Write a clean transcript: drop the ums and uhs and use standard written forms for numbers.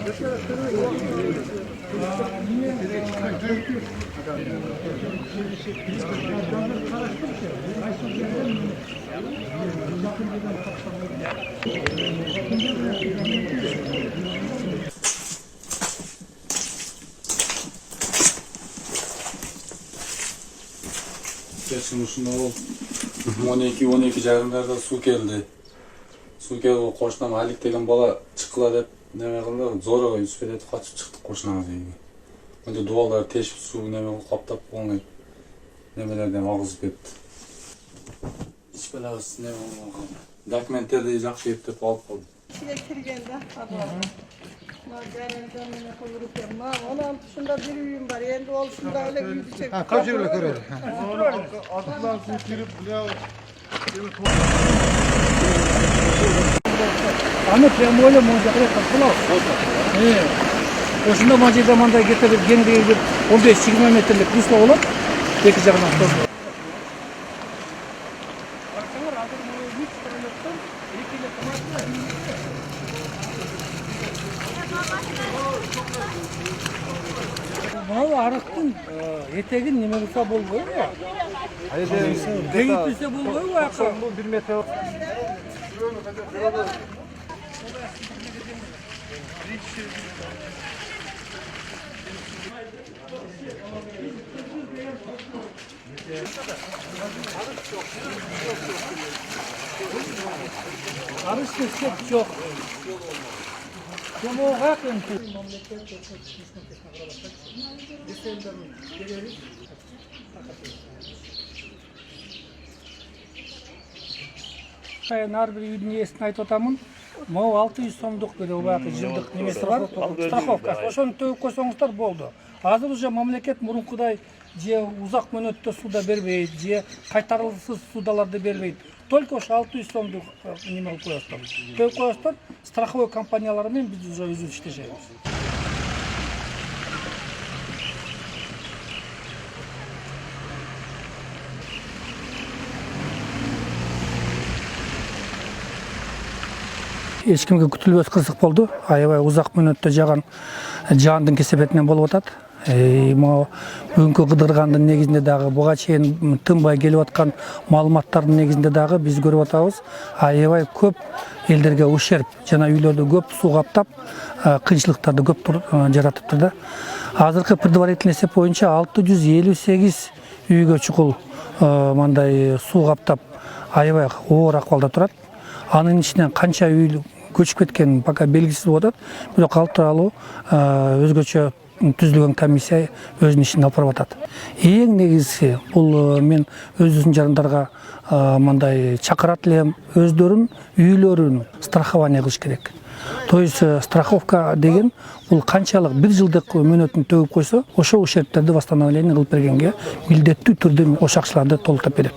Geçen uşunda ol 12 jarımlarda su geldi. Su geldi, koşunam Halik degen bala çıkıla dep neme kıldı, zora Yusuf'e detip kaçıp çıktık koşunamız eyiga. Önce duvallar teşip su neme kılıp kaptap oңой nemelerden agızıp ketти. Hiç belagız neme olmagan. Dokumentlerdi jakşı eптеп alıp kaldım. İçine kirgende adam. Jarımdan mene kılıp yapma. Onun dışında bir uyum var. Endi ol şunda öyle yüzecek. Ha, kaç yıllık öyle? Adıklar su kirip Аны прям ойлап мына жаққа қылау. Осында мына жерде мындай кетіп кеңдігі бір 15-20 метрлік русло болады. Екі жағынан автобус. Мынау арықтың етегін неме қылса болмай ма? Кеңейтілсе болмай ма? 1 метр. Arış kesecek çok. Çoğuğa kıntı. Ар бир үйдүн ээсин айтып атамын. Могу 600 сомдук бир убакы жылдык немеси бар. Страховка. Ошону төгүп койсоңуздар болду. Азыр уже мамлекет мурункудай же узак мөөнөттө суда бербейт, же кайтарылышсыз судаларды бербейт. Только ошо 600 сомдук неме кылып коесуздар. Төгүп коесуздар, страховой компаниялар менен биз уже өзүбүз иштешебиз. Эч кимге күтүлбөс кырсык болду. Аябай узак мөөнөттө жаган жаандын кесепетинен болуп атат. Могу бүгүнкү кыдыргандын негизинде дагы буга чейин тынбай келип аткан маалыматтардын негизинде дагы биз көрүп атабыз. Аябай көп элдерге ущерб жана үйлөрдү көп суу каптап, кыйынчылыктарды көп жаратыптыр да. Азыркы предварительный эсеп боюнча 658 үйгө чукул мындай суу каптап аябай оор акыбалда турат. Анын ичинен канча үй көчүп кеткен пока белгисиз болуп атат. Бирок ал тууралуу өзгөчө түзүлгөн комиссия өзүнүн ишин алып барып атат. Эң негизгиси бул мен өзүбүздүн жарандарга мындай чакырат элем, өздөрүн үйлөрүн страхование кылыш керек. То есть страховка деген бул канчалык 1 жылдык мөөнөтүн төгүп койсо, ошол ущербтерди восстановление кылып бергенге милдеттүү түрдө ошол акчаларды толуктап берет.